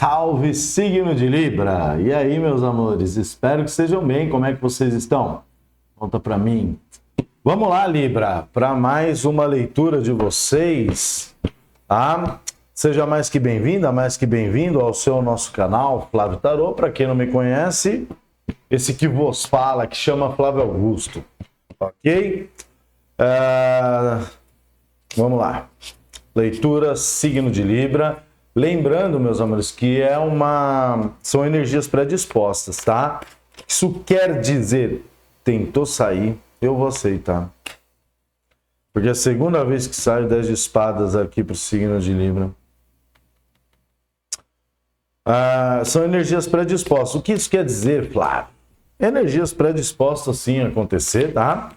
Salve, signo de Libra! E aí, meus amores? Espero que estejam bem. Como é que vocês estão? Conta pra mim. Vamos lá, Libra, para mais uma leitura de vocês. Tá? Seja mais que bem-vinda, mais que bem-vindo ao nosso canal, Flávio Tarô. Para quem não me conhece, esse que vos fala, que chama Flávio Augusto. Ok? Vamos lá. Leitura, signo de Libra. Lembrando, meus amores, que são energias predispostas, tá? Isso quer dizer, tentou sair, eu vou aceitar. Porque é a segunda vez que sai 10 de espadas aqui para o signo de Libra. São energias predispostas. O que isso quer dizer, Flávio? Energias predispostas sim a acontecer, tá?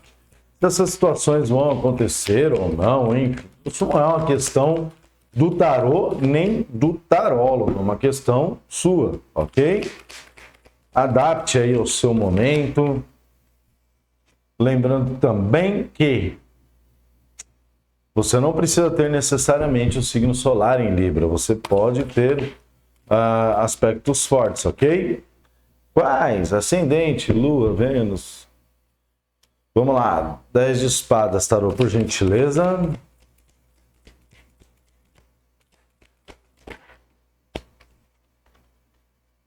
Essas situações vão acontecer ou não, hein? Isso não é uma questão do tarô nem do tarólogo, é uma questão sua, ok? Adapte aí ao seu momento. Lembrando também que você não precisa ter necessariamente o signo solar em Libra, você pode ter aspectos fortes, ok? Quais? Ascendente, Lua, Vênus. Vamos lá, 10 de espadas, tarô, por gentileza.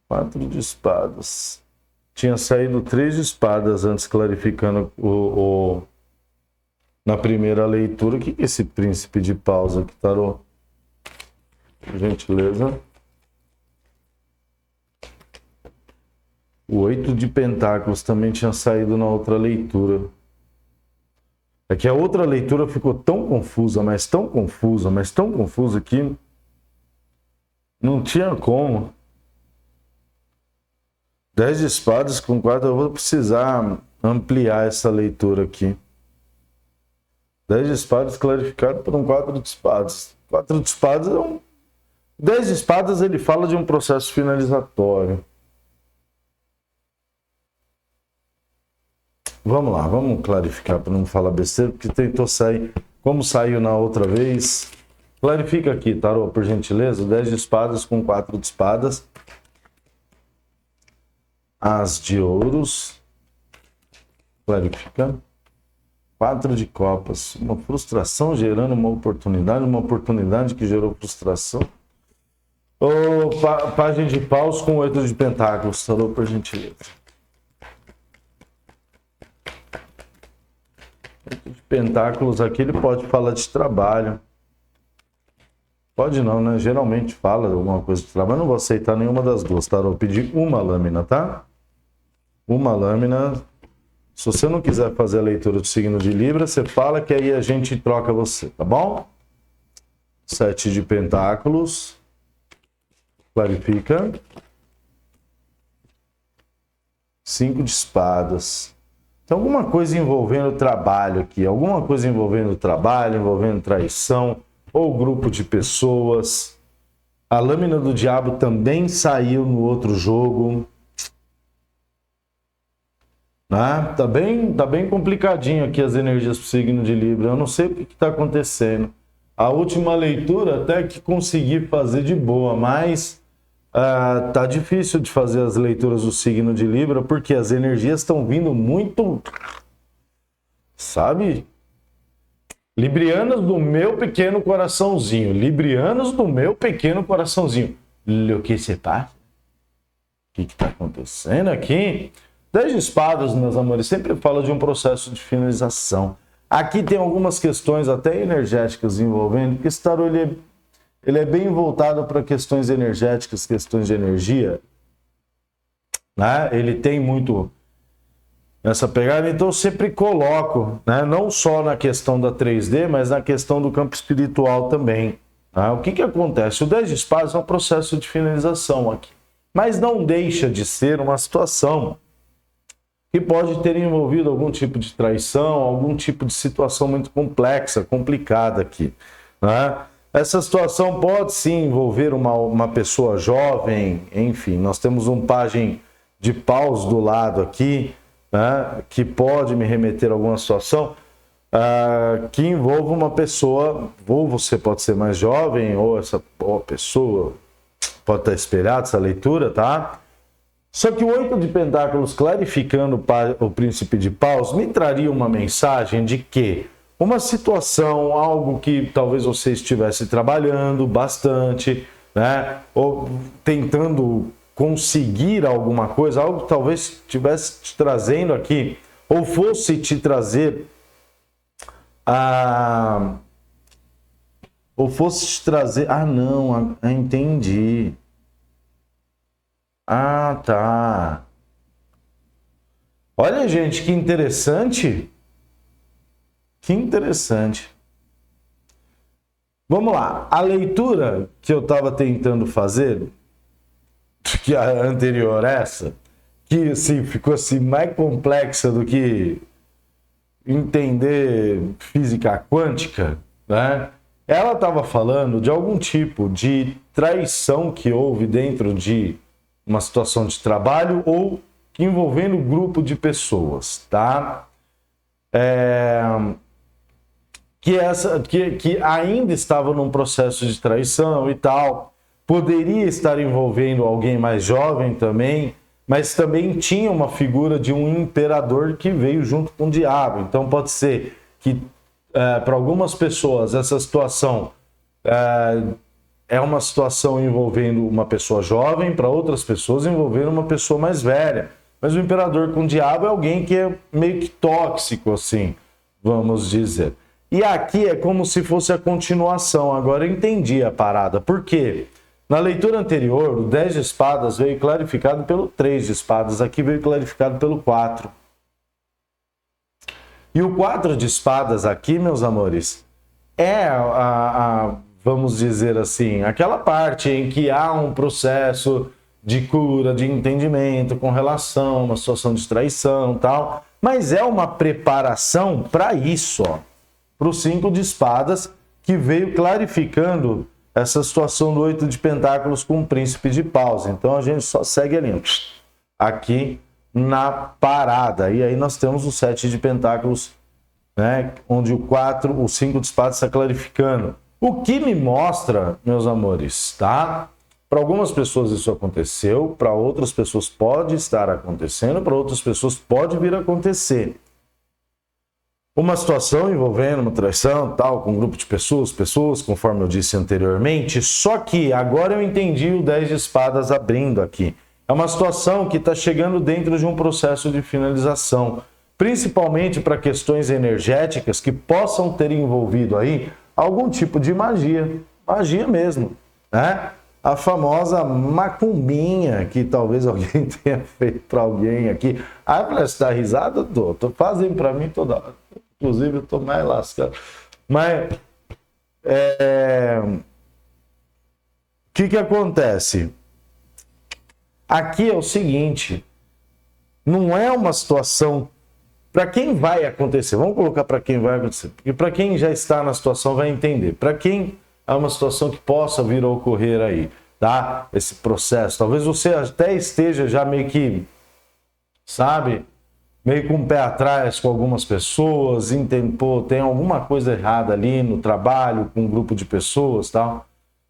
Quatro de espadas. Tinha saído 3 de espadas antes, clarificando na primeira leitura. O que é esse príncipe de paus aqui, tarô? Por gentileza. O 8 de pentáculos também tinha saído na outra leitura. É que a outra leitura ficou tão confusa, mas tão confusa, mas tão confusa que não tinha como. 10 de espadas com 4, eu vou precisar ampliar essa leitura aqui. 10 de espadas clarificado por um 4 de espadas. 4 de espadas é 10 de espadas ele fala de um processo finalizatório. Vamos lá, vamos clarificar para não falar besteira, porque tentou sair, como saiu na outra vez. Clarifica aqui, tarô, por gentileza. 10 de espadas com 4 de espadas. As de ouros. Clarifica. 4 de copas. Uma frustração gerando uma oportunidade que gerou frustração. Ou página de paus com 8 de pentáculos, tarô, por gentileza. 8 de pentáculos aqui, ele pode falar de trabalho. Pode não, né? Geralmente fala alguma coisa de trabalho. Não vou aceitar nenhuma das duas, tá? Eu vou pedir uma lâmina, tá? Uma lâmina. Se você não quiser fazer a leitura do signo de Libra, você fala que aí a gente troca você, tá bom? 7 de pentáculos. Clarifica. 5 de espadas. Tem alguma coisa envolvendo o trabalho aqui. Alguma coisa envolvendo o trabalho, envolvendo traição. Ou grupo de pessoas. A lâmina do diabo também saiu no outro jogo. Tá bem complicadinho aqui as energias do signo de Libra. Eu não sei o que está acontecendo. A última leitura até que consegui fazer de boa, mas tá difícil de fazer as leituras do signo de Libra porque as energias estão vindo muito, sabe? Librianos do meu pequeno coraçãozinho. Librianos do meu pequeno coraçãozinho. O que se passa? O que está acontecendo aqui? 10 de espadas, meus amores, sempre fala de um processo de finalização. Aqui tem algumas questões até energéticas envolvendo, porque esse tarô ele é bem voltado para questões energéticas, questões de energia. Né? Ele tem muito essa pegada, então eu sempre coloco, né, não só na questão da 3D, mas na questão do campo espiritual também. Tá? O que acontece? O 10 de espadas é um processo de finalização aqui, mas não deixa de ser uma situação que pode ter envolvido algum tipo de traição, algum tipo de situação muito complexa, complicada aqui. Né? Essa situação pode sim envolver uma pessoa jovem, enfim, nós temos um pajem de paus do lado aqui, né, que pode me remeter a alguma situação que envolva uma pessoa, ou você pode ser mais jovem, ou essa pessoa pode estar espelhado essa leitura, tá? Só que o 8 de Pentáculos, clarificando o Príncipe de Paus, me traria uma mensagem de que uma situação, algo que talvez você estivesse trabalhando bastante, né? Ou tentando conseguir alguma coisa, algo que talvez estivesse te trazendo aqui, ou fosse te trazer entendi. Ah, tá. Olha, gente, que interessante. Que interessante. Vamos lá. A leitura que eu estava tentando fazer, que a anterior essa, que assim, ficou assim, mais complexa do que entender física quântica, né? Ela estava falando de algum tipo de traição que houve dentro de uma situação de trabalho ou envolvendo um grupo de pessoas, tá? Que ainda estava num processo de traição e tal, poderia estar envolvendo alguém mais jovem também, mas também tinha uma figura de um imperador que veio junto com o diabo. Então pode ser que para algumas pessoas essa situação é uma situação envolvendo uma pessoa jovem, para outras pessoas envolvendo uma pessoa mais velha. Mas o imperador com o diabo é alguém que é meio que tóxico, assim, vamos dizer. E aqui é como se fosse a continuação. Agora eu entendi a parada. Por quê? Na leitura anterior, o 10 de espadas veio clarificado pelo 3 de espadas. Aqui veio clarificado pelo 4. E o 4 de espadas aqui, meus amores, é vamos dizer assim, aquela parte em que há um processo de cura, de entendimento com relação a uma situação de traição e tal. Mas é uma preparação para isso, ó. Para o 5 de espadas, que veio clarificando essa situação do 8 de pentáculos com o príncipe de paus. Então a gente só segue ali, aqui na parada. E aí nós temos o 7 de pentáculos, né, onde o 5 de espadas está clarificando. O que me mostra, meus amores, tá? Para algumas pessoas isso aconteceu, para outras pessoas pode estar acontecendo, para outras pessoas pode vir a acontecer. Uma situação envolvendo uma traição, tal, com um grupo de pessoas, conforme eu disse anteriormente, só que agora eu entendi o 10 de espadas abrindo aqui. É uma situação que está chegando dentro de um processo de finalização, principalmente para questões energéticas que possam ter envolvido aí algum tipo de magia mesmo, né? A famosa macumbinha que talvez alguém tenha feito para alguém aqui. Ah, para estar risada, tô fazendo para mim toda hora. Inclusive, eu tô mais lascado. Mas, o que acontece? Aqui é o seguinte, não é uma situação para quem vai acontecer. Vamos colocar para quem vai acontecer. Porque para quem já está na situação vai entender. Para quem é uma situação que possa vir a ocorrer aí, tá? Esse processo. Talvez você até esteja já meio que, sabe, meio com o pé atrás com algumas pessoas, pô, tem alguma coisa errada ali no trabalho, com um grupo de pessoas, tal.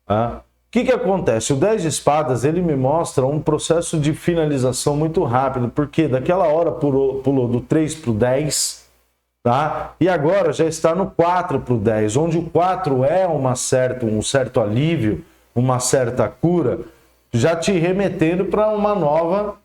Tá? O que acontece? O 10 de espadas, ele me mostra um processo de finalização muito rápido, porque daquela hora pulou do 3 para o 10, tá? E agora já está no 4 para o 10, onde o 4 é um certo alívio, uma certa cura, já te remetendo para uma nova...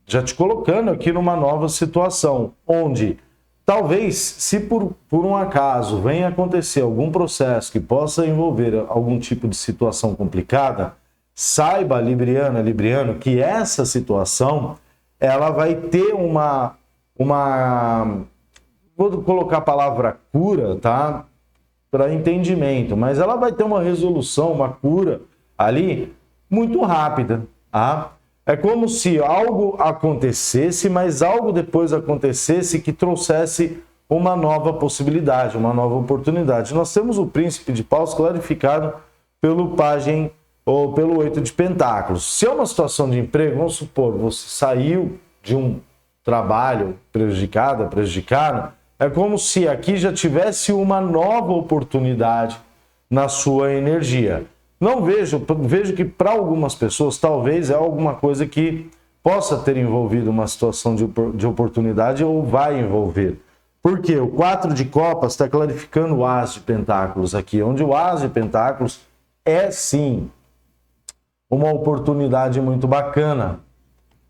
já te colocando aqui numa nova situação, onde talvez, se por um acaso venha acontecer algum processo que possa envolver algum tipo de situação complicada, saiba, libriano, que essa situação, ela vai ter vou colocar a palavra cura, tá? Para entendimento, mas ela vai ter uma resolução, uma cura ali muito rápida, tá? É como se algo acontecesse, mas algo depois acontecesse que trouxesse uma nova possibilidade, uma nova oportunidade. Nós temos o príncipe de paus clarificado pelo pajem ou pelo 8 de pentáculos. Se é uma situação de emprego, vamos supor, você saiu de um trabalho prejudicado, é como se aqui já tivesse uma nova oportunidade na sua energia. Não vejo que para algumas pessoas talvez é alguma coisa que possa ter envolvido uma situação de oportunidade ou vai envolver. Porque o 4 de copas está clarificando o as de pentáculos aqui, onde o as de pentáculos é sim uma oportunidade muito bacana,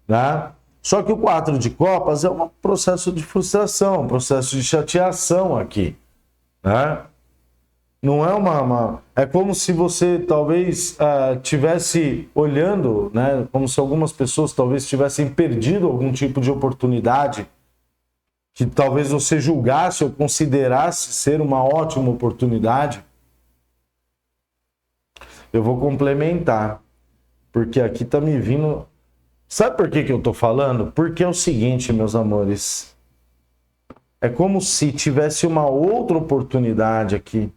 né? Só que o 4 de copas é um processo de frustração, um processo de chateação aqui, né? Não é é como se você talvez tivesse olhando, né? Como se algumas pessoas talvez tivessem perdido algum tipo de oportunidade que talvez você julgasse ou considerasse ser uma ótima oportunidade. Eu vou complementar, porque aqui tá me vindo... Sabe por que eu tô falando? Porque é o seguinte, meus amores, é como se tivesse uma outra oportunidade aqui,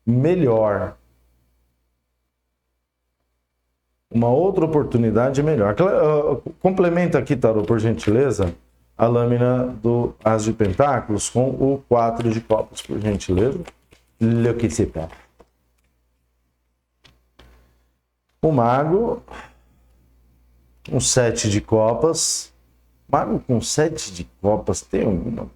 melhor. Uma outra oportunidade melhor. Complementa aqui, Tarô, por gentileza, a lâmina do As de Pentáculos com o 4 de copas, por gentileza. Le que se passe. O mago, um 7 de copas. Mago com 7 de copas tem alguma?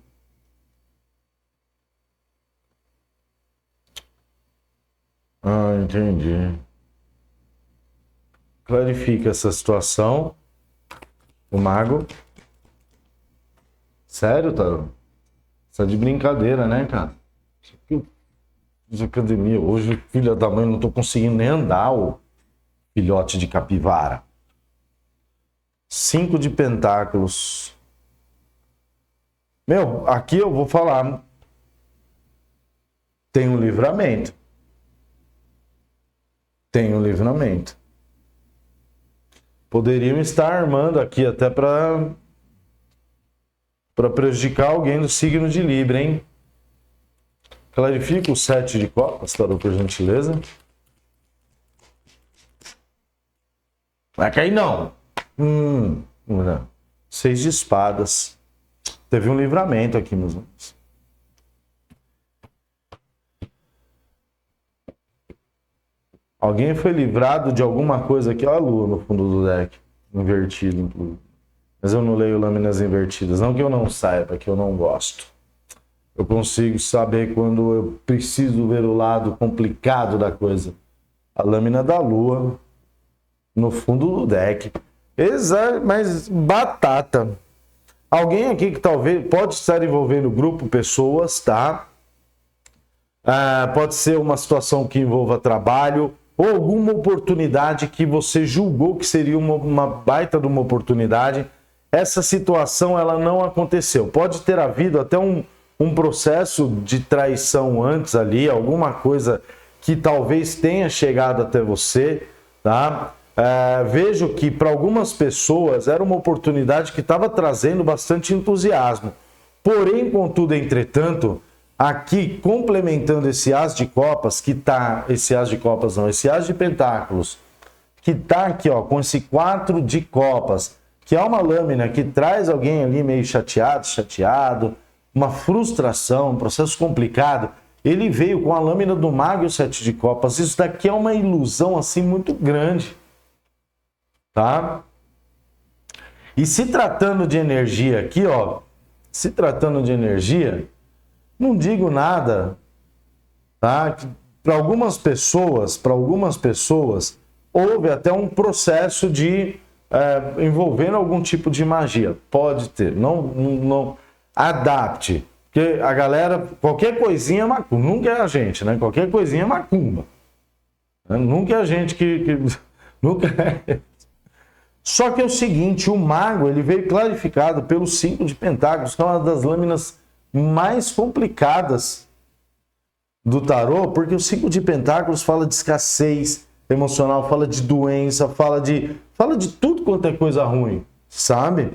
Ah, entendi. Clarifica essa situação. O mago. Sério, Tarô? Isso é de brincadeira, né, cara? De academia. Hoje, filha da mãe, não tô conseguindo nem andar, o filhote de capivara. 5 de pentáculos. Meu, aqui eu vou falar. Tem um livramento. Tem um livramento. Poderiam estar armando aqui até para prejudicar alguém do signo de Libra, hein? Clarifica o 7 de copas, Tarô, por gentileza. Vai cair não. Não. 6 de espadas. Teve um livramento aqui, meus amigos. Alguém foi livrado de alguma coisa aqui. Olha a lua no fundo do deck. Invertido, inclusive. Mas eu não leio lâminas invertidas. Não que eu não saiba, que eu não gosto. Eu consigo saber quando eu preciso ver o lado complicado da coisa. A lâmina da lua no fundo do deck. Exato, mas batata. Alguém aqui que talvez pode estar envolvendo grupo, pessoas, tá? Pode ser uma situação que envolva trabalho ou alguma oportunidade que você julgou que seria uma baita de uma oportunidade. Essa situação ela não aconteceu. Pode ter havido até um processo de traição antes ali, alguma coisa que talvez tenha chegado até você, tá? Vejo que para algumas pessoas era uma oportunidade que estava trazendo bastante entusiasmo. Porém, contudo, entretanto, aqui complementando esse as de copas, esse as de pentáculos, que está aqui, ó, com esse 4 de copas, que é uma lâmina que traz alguém ali meio chateado, uma frustração, um processo complicado. Ele veio com a lâmina do mago e o 7 de copas. Isso daqui é uma ilusão assim muito grande. Tá? E se tratando de energia aqui, ó, se tratando de energia, não digo nada, tá? Para algumas pessoas, houve até um processo de envolvendo algum tipo de magia. Pode ter, não adapte, porque a galera, qualquer coisinha é macumba, nunca é a gente, né? Qualquer coisinha é macumba. Nunca é a gente que nunca é. Só que é o seguinte, o mago ele veio clarificado pelo 5 de pentáculos, que é uma das lâminas mais complicadas do tarô, porque o 5 de pentáculos fala de escassez emocional, fala de doença, fala de tudo quanto é coisa ruim, sabe?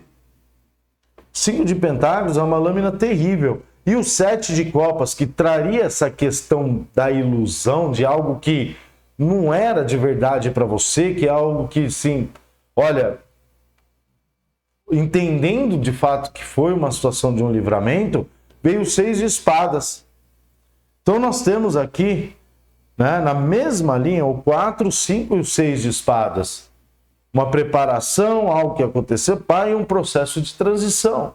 5 de pentáculos é uma lâmina terrível. E o 7 de copas, que traria essa questão da ilusão, de algo que não era de verdade para você, que é algo que, sim, olha, entendendo de fato que foi uma situação de um livramento, veio o 6 de espadas. Então nós temos aqui né? Na mesma linha, o 4, o 5 e o 6 de espadas. Uma preparação, algo que aconteceu, e um processo de transição.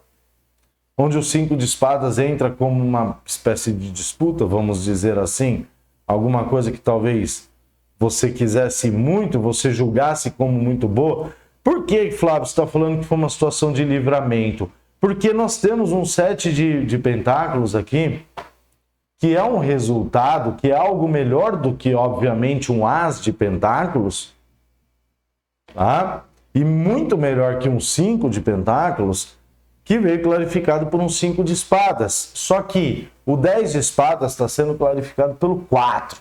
Onde o 5 de espadas entra como uma espécie de disputa, vamos dizer assim. Alguma coisa que talvez você quisesse muito, você julgasse como muito boa. Por que, Flávio, você está falando que foi uma situação de livramento? Porque nós temos um 7 de pentáculos aqui, que é um resultado, que é algo melhor do que, obviamente, um as de pentáculos, tá? E muito melhor que um 5 de pentáculos, que veio clarificado por um 5 de espadas. Só que o 10 de espadas está sendo clarificado pelo 4.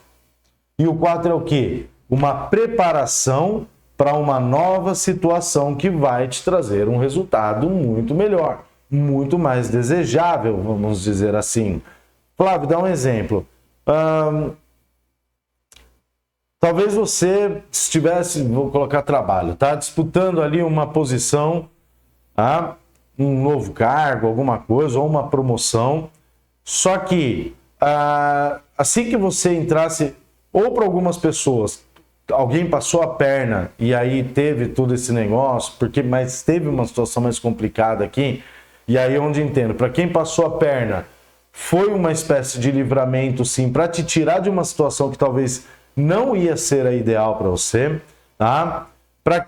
E o 4 é o quê? Uma preparação para uma nova situação que vai te trazer um resultado muito melhor, muito mais desejável, vamos dizer assim. Flávio, dá um exemplo. Talvez você estivesse, vou colocar trabalho, tá? Disputando ali uma posição, tá? Um novo cargo, alguma coisa, ou uma promoção. Só que assim que você entrasse, ou para algumas pessoas, alguém passou a perna e aí teve todo esse negócio, mas teve uma situação mais complicada aqui, e aí onde entendo, para quem passou a perna, foi uma espécie de livramento, sim, para te tirar de uma situação que talvez não ia ser a ideal para você, tá? Para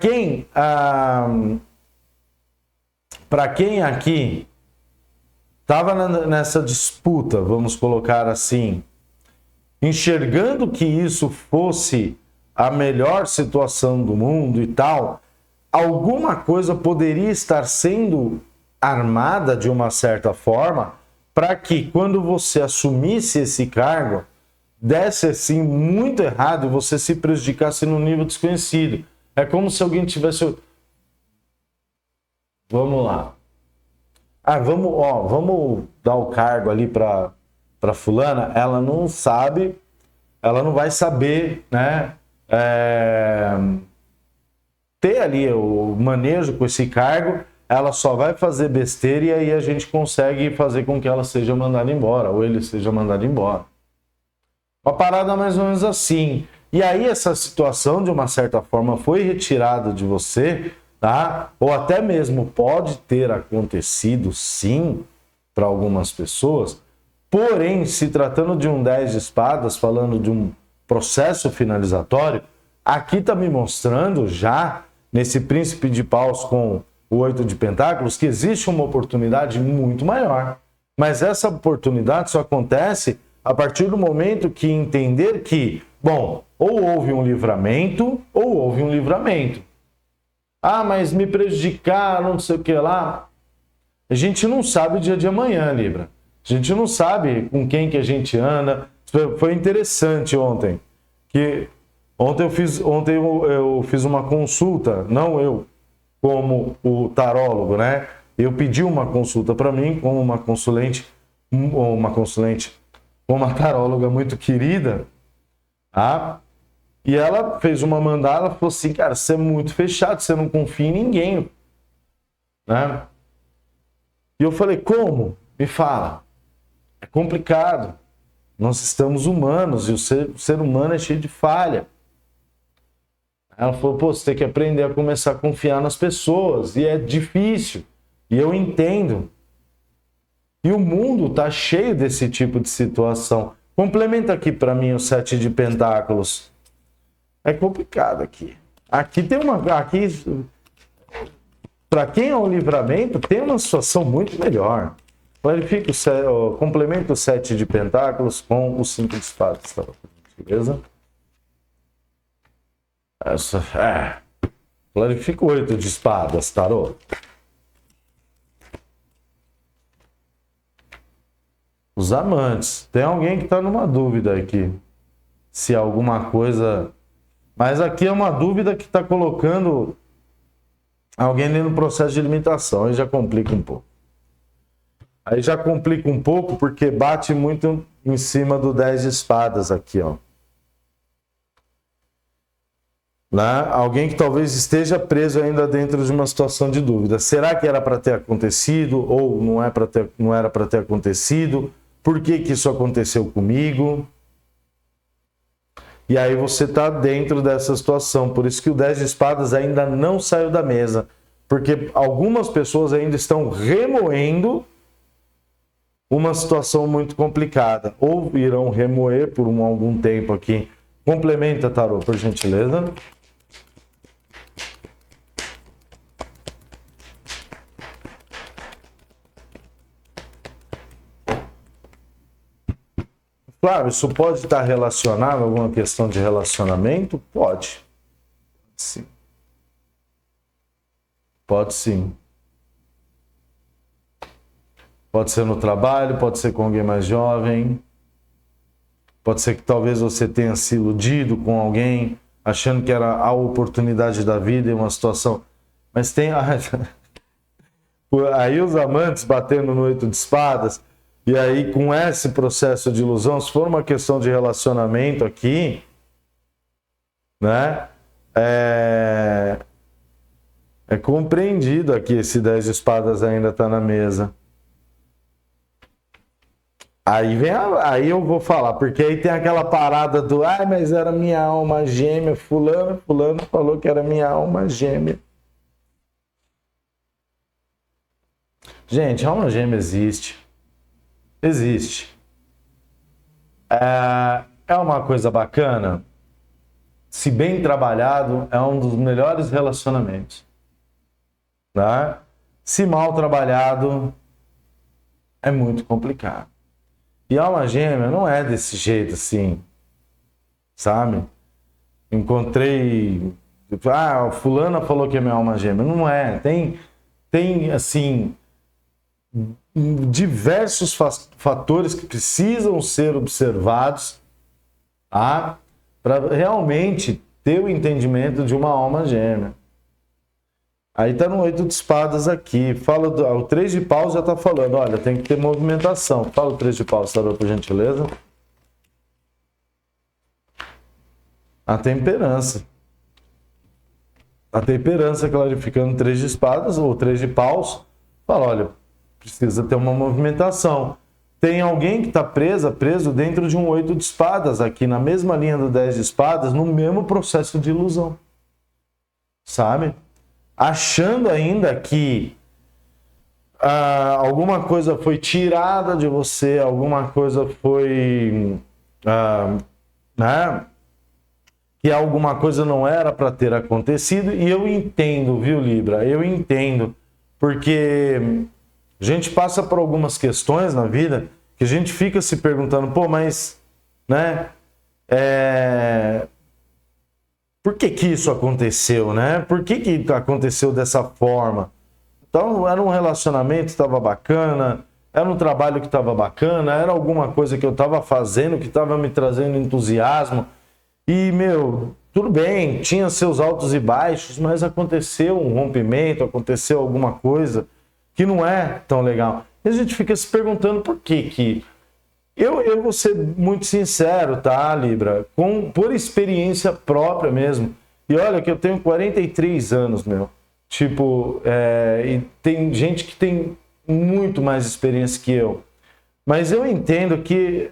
quem aqui estava nessa disputa, vamos colocar assim, enxergando que isso fosse a melhor situação do mundo e tal, alguma coisa poderia estar sendo armada de uma certa forma para que quando você assumisse esse cargo, desse assim muito errado e você se prejudicasse num nível desconhecido. É como se alguém tivesse... Vamos lá. Vamos dar o cargo ali para fulana. Ela não sabe, ela não vai saber, né? Ter ali o manejo com esse cargo, ela só vai fazer besteira e aí a gente consegue fazer com que ela seja mandada embora, ou ele seja mandado embora. Uma parada mais ou menos assim. E aí essa situação, de uma certa forma, foi retirada de você, tá? Ou até mesmo pode ter acontecido, sim, para algumas pessoas. Porém, se tratando de um 10 de espadas, falando de um processo finalizatório, aqui está me mostrando já, nesse príncipe de paus com o 8 de pentáculos, que existe uma oportunidade muito maior. Mas essa oportunidade só acontece a partir do momento que entender que, bom, ou houve um livramento, ou houve um livramento. Ah, mas me prejudicaram, não sei o que lá. A gente não sabe o dia de amanhã, Libra. A gente não sabe com quem que a gente anda. Foi interessante ontem. Ontem eu fiz uma consulta, não eu, como o tarólogo, né? Eu pedi uma consulta para mim como uma consulente, uma taróloga muito querida, tá? E ela fez uma mandala, falou assim, cara, você é muito fechado, você não confia em ninguém, né? E eu falei, como? Me fala. É complicado. Nós estamos humanos e o ser humano é cheio de falha. Ela falou, pô, você tem que aprender a começar a confiar nas pessoas. E é difícil. E eu entendo. E o mundo está cheio desse tipo de situação. Complementa aqui para mim o 7 de pentáculos. É complicado aqui. Aqui tem uma... Para quem é um livramento, tem uma situação muito melhor. Clarifica complementa o 7 de pentáculos com o 5 de espadas. Tá? Beleza? Clarifica o 8 de espadas, tarô. Os amantes. Tem alguém que está numa dúvida aqui. Se alguma coisa... Mas aqui é uma dúvida que está colocando alguém no processo de limitação. Aí já complica um pouco. Porque bate muito em cima do 10 de espadas aqui, ó. Né? Alguém que talvez esteja preso ainda dentro de uma situação de dúvida. Será que era para ter acontecido ou não era para ter acontecido? Por que que isso aconteceu comigo? E aí você está dentro dessa situação. Por isso que o 10 de espadas ainda não saiu da mesa. Porque algumas pessoas ainda estão remoendo uma situação muito complicada. Ou irão remoer por algum tempo aqui. Complementa, tarô, por gentileza. Claro, isso pode estar relacionado a alguma questão de relacionamento? Pode. Sim. Pode sim. Pode ser no trabalho, pode ser com alguém mais jovem. Pode ser que talvez você tenha se iludido com alguém, achando que era a oportunidade da vida em uma situação. Mas tem... Aí os amantes batendo no 8 de espadas... E aí, com esse processo de ilusão, se for uma questão de relacionamento aqui, né? É compreendido aqui, esse 10 de espadas ainda está na mesa. Aí eu vou falar, porque aí tem aquela parada do mas era minha alma gêmea, fulano falou que era minha alma gêmea. Gente, alma gêmea existe. Existe. É uma coisa bacana. Se bem trabalhado, é um dos melhores relacionamentos. Tá? Se mal trabalhado, é muito complicado. E alma gêmea não é desse jeito assim, sabe? Encontrei... fulana falou que é minha alma gêmea. Não é. Tem assim... diversos fatores que precisam ser observados, tá? Para realmente ter o entendimento de uma alma gêmea. Aí tá no 8 de espadas aqui. O 3 de paus já tá falando, olha, tem que ter movimentação. Fala o 3 de paus, tarô, por gentileza. A temperança. A temperança clarificando 3 de espadas ou 3 de paus. Fala, olha, precisa ter uma movimentação. Tem alguém que está preso dentro de um 8 de espadas, aqui na mesma linha do 10 de espadas, no mesmo processo de ilusão. Sabe? Achando ainda que alguma coisa foi tirada de você, alguma coisa foi... né? Que alguma coisa não era para ter acontecido. E eu entendo, viu, Libra? Eu entendo. Porque... a gente passa por algumas questões na vida que a gente fica se perguntando, mas, né, por que isso aconteceu, né? Por que aconteceu dessa forma? Então, era um relacionamento que estava bacana, era um trabalho que estava bacana, era alguma coisa que eu estava fazendo que estava me trazendo entusiasmo. E, tudo bem, tinha seus altos e baixos, mas aconteceu um rompimento, aconteceu alguma coisa que não é tão legal. E a gente fica se perguntando por que... Eu vou ser muito sincero, tá, Libra? Por experiência própria mesmo. E olha que eu tenho 43 anos, e tem gente que tem muito mais experiência que eu. Mas eu entendo que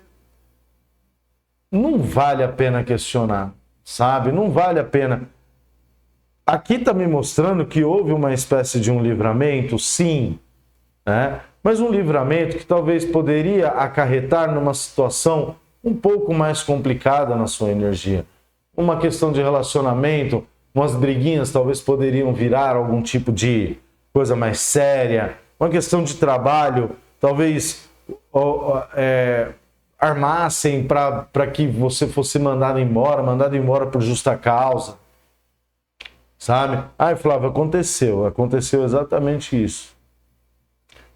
não vale a pena questionar, sabe? Não vale a pena... Aqui está me mostrando que houve uma espécie de um livramento, sim, né? Mas um livramento que talvez poderia acarretar numa situação um pouco mais complicada na sua energia. Uma questão de relacionamento, umas briguinhas talvez poderiam virar algum tipo de coisa mais séria. Uma questão de trabalho, talvez armassem para que você fosse mandado embora por justa causa. Sabe? Flávio, aconteceu exatamente isso.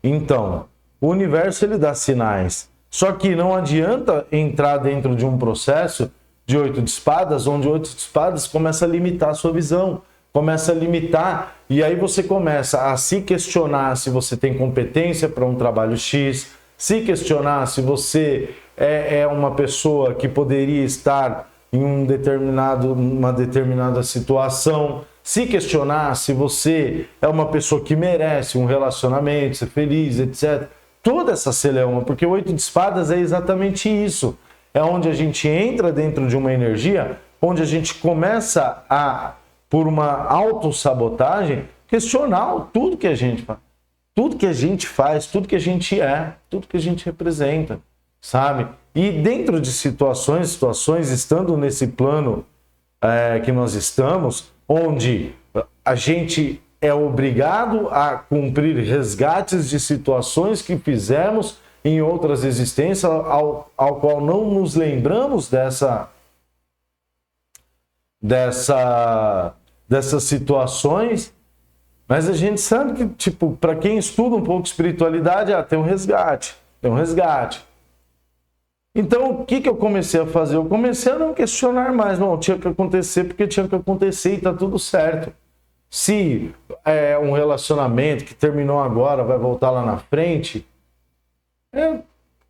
Então, o universo ele dá sinais. Só que não adianta entrar dentro de um processo de 8 de espadas, onde 8 de espadas começa a limitar a sua visão, começa a limitar, e aí você começa a se questionar se você tem competência para um trabalho X, se questionar se você é uma pessoa que poderia estar em uma determinada situação, se questionar se você é uma pessoa que merece um relacionamento, ser feliz, etc. Toda essa celeuma, porque o 8 de espadas é exatamente isso. é onde a gente entra dentro de uma energia, onde a gente começa a, por uma autossabotagem, questionar tudo que a gente faz. Tudo que a gente faz, tudo que a gente é, tudo que a gente representa, sabe? E dentro de situações, estando nesse plano que nós estamos, onde a gente é obrigado a cumprir resgates de situações que fizemos em outras existências, ao qual não nos lembramos dessas situações, mas a gente sabe que, tipo, para quem estuda um pouco espiritualidade, tem um resgate, Então, o que eu comecei a fazer? Eu comecei a não questionar mais. Não, tinha que acontecer porque tinha que acontecer e tá tudo certo. Se é um relacionamento que terminou agora, vai voltar lá na frente, é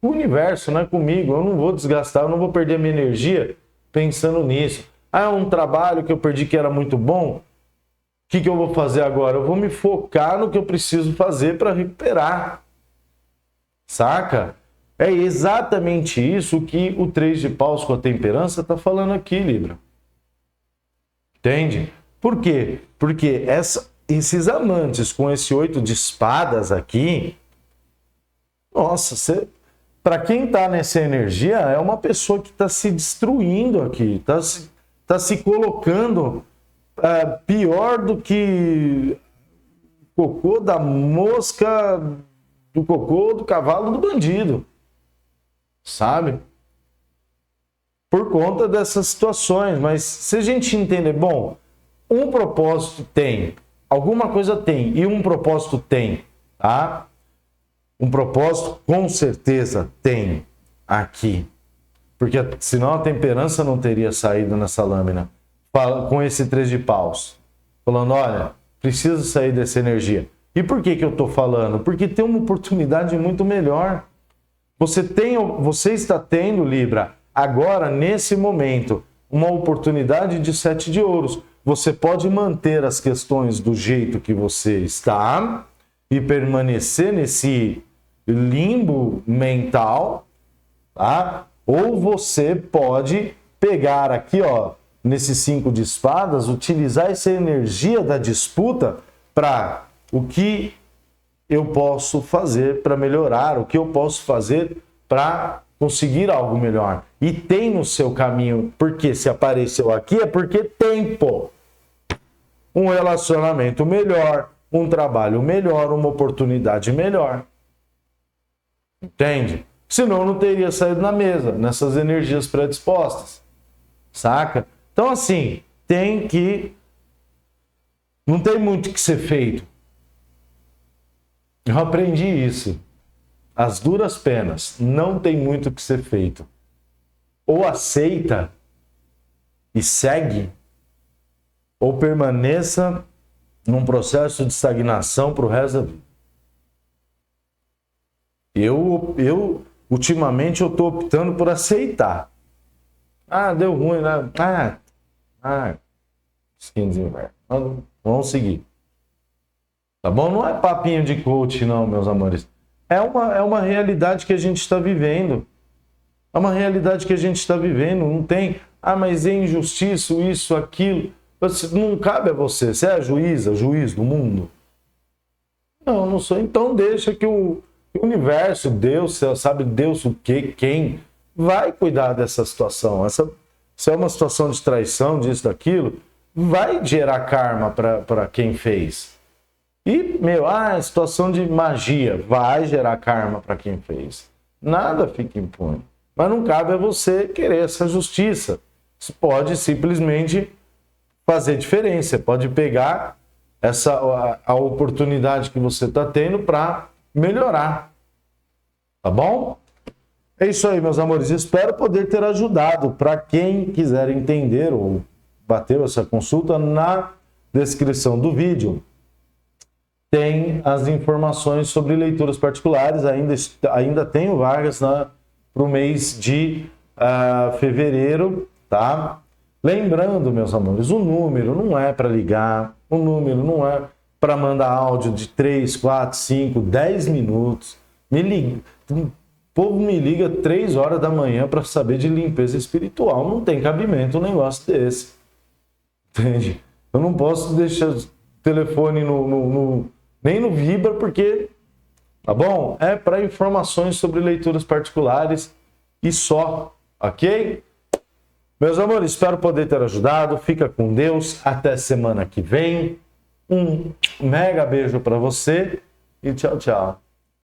o universo, não é comigo. Eu não vou desgastar, eu não vou perder minha energia pensando nisso. É um trabalho que eu perdi que era muito bom. O que eu vou fazer agora? Eu vou me focar no que eu preciso fazer para recuperar. Saca? É exatamente isso que o 3 de paus com a temperança está falando aqui, Libra. Entende? Por quê? Porque esses amantes com esse 8 de espadas aqui, nossa, para quem está nessa energia, é uma pessoa que está se destruindo aqui, está se colocando pior do que cocô da mosca, do cocô do cavalo do bandido, sabe? Por conta dessas situações. Mas se a gente entender, bom, um propósito tem, alguma coisa tem, e um propósito tem, tá? Um propósito com certeza tem aqui, porque senão a temperança não teria saído nessa lâmina com esse 3 de paus, falando, olha, precisa sair dessa energia. E por que eu estou falando? Porque tem uma oportunidade muito melhor. Você está tendo, Libra, agora, nesse momento, uma oportunidade de 7 de ouros. Você pode manter as questões do jeito que você está e permanecer nesse limbo mental, tá? Ou você pode pegar aqui, ó, nesse 5 de espadas, utilizar essa energia da disputa para o que eu posso fazer para melhorar, o que eu posso fazer para conseguir algo melhor. E tem no seu caminho, porque se apareceu aqui é porque tem, pô. Um relacionamento melhor, um trabalho melhor, uma oportunidade melhor. Entende? Senão não teria saído na mesa, nessas energias predispostas. Saca? Então, assim, não tem muito o que ser feito. Eu aprendi isso. As duras penas, não tem muito o que ser feito. Ou aceita e segue, ou permaneça num processo de estagnação para o resto da vida. Eu ultimamente, eu estou optando por aceitar. Deu ruim, né? Skinzinho, velho. Vamos seguir. Tá bom? Não é papinho de coach, não, meus amores. É uma realidade que a gente está vivendo. É uma realidade que a gente está vivendo. Não tem, mas é injustiça, isso, aquilo. Não cabe a você. Você é a juiz do mundo? Não sou. Então deixa que o universo, Deus, sabe Deus o quê, quem, vai cuidar dessa situação. Se é uma situação de traição, disso, daquilo, vai gerar karma para quem fez. E, situação de magia, vai gerar karma para quem fez. Nada fica impune. Mas não cabe a você querer essa justiça. Você pode simplesmente fazer diferença. Você pode pegar a oportunidade que você está tendo para melhorar. Tá bom? É isso aí, meus amores. Espero poder ter ajudado. Para quem quiser entender ou bateu essa consulta, na descrição do vídeo tem as informações sobre leituras particulares. Ainda tenho vagas para o mês de fevereiro, tá? Lembrando, meus amores, o número não é para ligar, o número não é para mandar áudio de 3, 4, 5, 10 minutos. Me liga. povo me liga 3 horas da manhã para saber de limpeza espiritual. Não tem cabimento um negócio desse. Entende? Eu não posso deixar o telefone nem no Vibra, porque, tá bom? É para informações sobre leituras particulares e só, ok? Meus amores, espero poder ter ajudado. Fica com Deus. Até semana que vem. Um mega beijo para você e tchau, tchau.